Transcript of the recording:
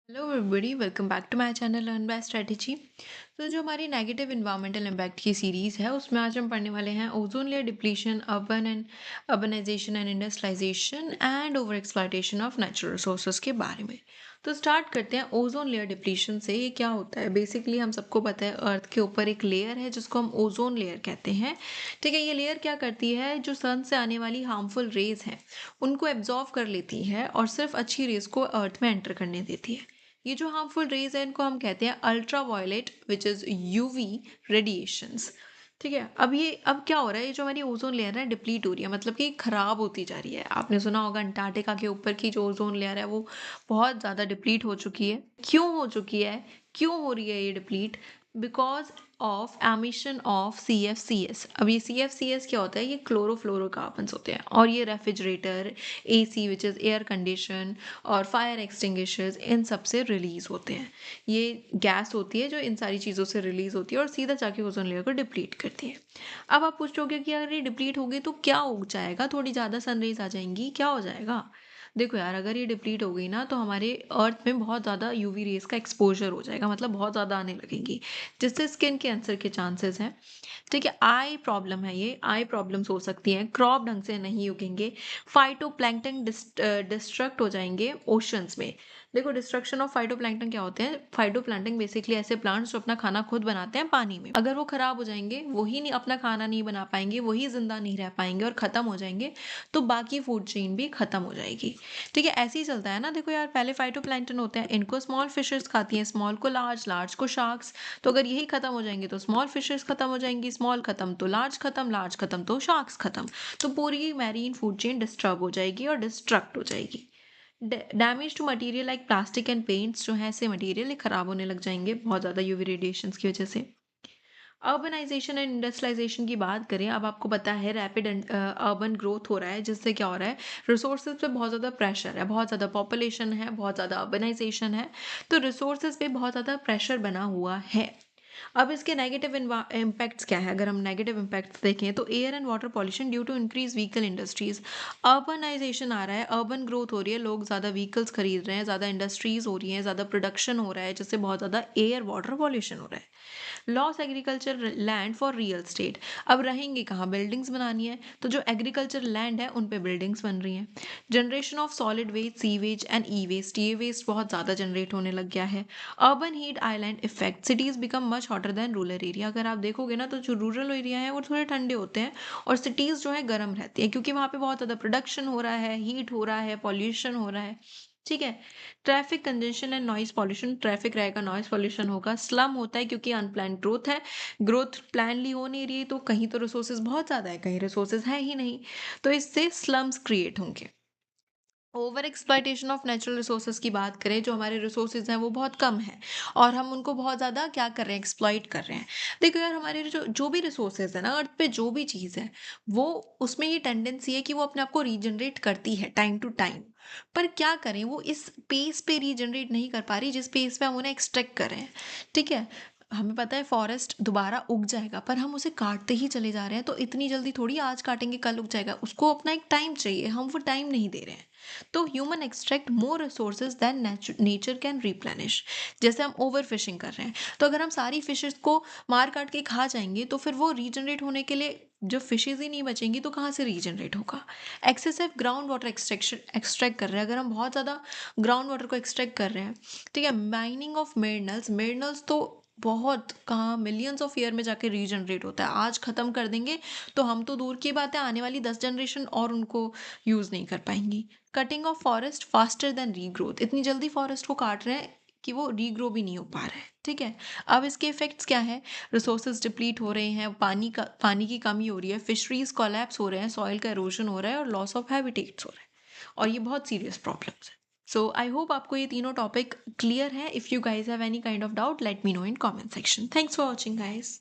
Hello everybody, welcome back to my channel learn by strategy. तो जो हमारी negative environmental impact की series है उसमें आज हम पढ़ने वाले हैं ozone layer depletion, urbanization and industrialization and over exploitation of natural resources के बारे में। तो स्टार्ट करते हैं ओजोन लेयर डिप्लीशन से। ये क्या होता है? बेसिकली हम सबको पता है अर्थ के ऊपर एक लेयर है जिसको हम ओजोन लेयर कहते हैं। ठीक है, ये लेयर क्या करती है? जो सन से आने वाली हार्मफुल रेज हैं उनको एब्जॉर्व कर लेती है और सिर्फ अच्छी रेज को अर्थ में एंटर करने देती है। ये जो हार्मफुल रेज है इनको हम कहते हैं ultra violet which is UV radiations. ठीक है, अब क्या हो रहा है? ये जो हमारी ओजोन लेयर है डिप्लीट हो रही है, मतलब कि खराब होती जा रही है। आपने सुना होगा अंटार्कटिका के ऊपर की जो ओजोन लेयर है वो बहुत ज़्यादा डिप्लीट हो चुकी है। क्यों हो चुकी है? क्यों हो रही है ये deplete? Because of emission of CFCs। अब ये CFCs क्या होता है? ये क्लोरोफ्लोरोकार्बन्स होते हैं और ये refrigerator, AC which is air condition और फायर एक्सटिंग्विशर्स, इन सब से रिलीज होते हैं। ये गैस होती है जो इन सारी चीज़ों से रिलीज होती है और सीधा जाके ओजोन लेयर को डिप्लीट करती है। अब आप पूछोगे कि अगर ये डिप्लीट होगी तो क्या हो जाएगा? थोड़ी ज़्यादा सनरेज आ जाएंगी, क्या हो जाएगा? देखो यार, अगर ये डिप्लीट हो गई ना तो हमारे अर्थ में बहुत ज़्यादा UV रेज का एक्सपोजर हो जाएगा, मतलब बहुत ज़्यादा आने लगेंगी, जिससे स्किन कैंसर के चांसेस हैं। ठीक है, आई प्रॉब्लम है, ये आई प्रॉब्लम्स हो सकती हैं, क्रॉप ढंग से नहीं उगेंगे, फाइटोप्लैंक्टन डिस्ट्रक्ट हो जाएंगे ओशंस में। देखो, डिस्ट्रक्शन ऑफ फाइटोप्लैंक्टन क्या होते हैं? फाइटोप्लैंक्टन बेसिकली ऐसे प्लांट्स जो अपना खाना खुद बनाते हैं पानी में, अगर वो खराब हो जाएंगे, वही नहीं अपना खाना नहीं बना पाएंगे, वही जिंदा नहीं रह पाएंगे और खत्म हो जाएंगे, तो बाकी फूड चेन भी खत्म हो जाएगी। ठीक है, ऐसे ही चलता है ना। देखो यार, पहले फाइटोप्लैंक्टन होते हैं, इनको स्मॉल फिशेस खाती हैं, स्मॉल को लार्ज, लार्ज को शार्क्स। तो अगर यही खत्म हो जाएंगे तो स्मॉल फिशेस खत्म हो जाएंगी, स्मॉल खत्म तो लार्ज खत्म, लार्ज खत्म तो शार्क्स खत्म। तो पूरी मैरीन फूड चेन डिस्टर्ब हो जाएगी और डिस्ट्रक्ट हो जाएगी। Damage to material like plastic and paints जो है, ऐसे मटेरियल खराब होने लग जाएंगे बहुत ज़्यादा UV रेडिएशन की वजह से। अर्बनाइजेशन एंड इंडस्ट्रियलाइजेशन की बात करें, अब आपको पता है रैपिड अर्बन ग्रोथ हो रहा है, जिससे क्या हो रहा है? रिसोर्सेज पे बहुत ज़्यादा प्रेशर है, बहुत ज़्यादा पॉपुलेशन है, बहुत ज़्यादा अर्बनाइजेशन है, तो रिसोर्सेज पे बहुत ज़्यादा प्रेशर बना हुआ है। अब इसके नेगेटिव इम्पैक्ट्स क्या है? अगर हम नेगेटिव इम्पैक्ट्स देखें तो air and water pollution due to increase vehicle industries. Urbanisation आ रहा है, अर्बन ग्रोथ हो रही है, लोग ज़्यादा व्हीकल्स खरीद रहे हैं, ज़्यादा इंडस्ट्रीज हो रही हैं, ज़्यादा प्रोडक्शन हो रहा है, जिससे बहुत ज़्यादा एयर वाटर पॉल्यूशन हो रहा है। Loss agriculture land for real estate. अब रहेंगे कहाँ? बिल्डिंग्स बनानी है, तो जो एग्रीकल्चर लैंड है उन पे बिल्डिंग्स बन रही हैं। Generation of solid waste, sewage and e waste, ये वेस्ट बहुत ज़्यादा जनरेट होने लग गया है। Urban heat island effect, cities become much hotter than rural area. अगर आप देखोगे ना तो जो रूरल एरिया है वो थोड़े ठंडे होते हैं और सिटीज़ जो है गर्म रहती है, क्योंकि वहाँ पे बहुत ज़्यादा प्रोडक्शन हो रहा है, हीट हो रहा है, पॉल्यूशन हो रहा है। ठीक है, traffic congestion and noise pollution, traffic रहेगा, नॉइज पॉल्यूशन होगा। स्लम होता है क्योंकि अनप्लान ग्रोथ है, ग्रोथ प्लानली हो नहीं रही है, तो कहीं तो रिसोर्सेज बहुत ज़्यादा है, कहीं रिसोर्सेज है ही नहीं, तो इससे स्लम्स क्रिएट होंगे। Over exploitation of natural resources की बात करें, जो हमारे रिसोर्सेज हैं वो बहुत कम है और हम उनको बहुत ज़्यादा क्या कर रहे हैं? एक्सप्लॉइट कर रहे हैं। देखो यार, हमारे जो जो भी रिसोर्सेज है ना अर्थ पे, जो भी चीज़ है वो, उसमें ये टेंडेंसी है कि वो अपने आप को रीजनरेट करती है टाइम टू टाइम। पर क्या करें, वो इस पेस पे रीजनरेट नहीं कर पा रही जिस पेस पे हम उन्हें एक्सट्रैक्ट कर रहे हैं। ठीक है, हमें पता है फॉरेस्ट दोबारा उग जाएगा, पर हम उसे काटते ही चले जा रहे हैं, तो इतनी जल्दी थोड़ी आज काटेंगे कल उग जाएगा, उसको अपना एक टाइम चाहिए, हम वो टाइम नहीं दे रहे हैं। तो human extract more resources than nature can replenish. जैसे हम ओवर फिशिंग कर रहे हैं, तो अगर हम सारी फिशेस को मार काट के खा जाएंगे तो फिर वो रीजनरेट होने के लिए जो फिशेज ही नहीं बचेंगी तो कहाँ से रीजनरेट होगा? Excessive ground water extraction extract कर रहे हैं, अगर हम बहुत ज़्यादा ग्राउंड वाटर को एक्सट्रैक्ट कर रहे हैं। ठीक है, माइनिंग ऑफ मिनरल्स, मिनरल्स तो बहुत कहाँ मिलियंस ऑफ ईयर में जाके रीजनरेट होता है, आज खत्म कर देंगे तो हम तो दूर की बात है, आने वाली 10 जनरेशन और उनको यूज नहीं कर पाएंगी। Cutting of forest faster than regrowth, इतनी जल्दी फॉरेस्ट को काट रहे हैं कि वो रीग्रो भी नहीं हो पा रहा है। ठीक है, अब इसके इफेक्ट्स क्या है? रिसोर्सेज डिप्लीट हो रहे हैं, पानी की कमी हो रही है, फिशरीज कोलैप्स हो रहे हैं, सॉइल का एरोजन हो रहा है और लॉस ऑफ हैबिटेट्स हो रहा है, और ये बहुत सीरियस प्रॉब्लम्स है। सो आई होप आपको ये तीनों टॉपिक क्लियर है। If you guys have any kind of doubt, let me know in comment section. Thanks for watching guys.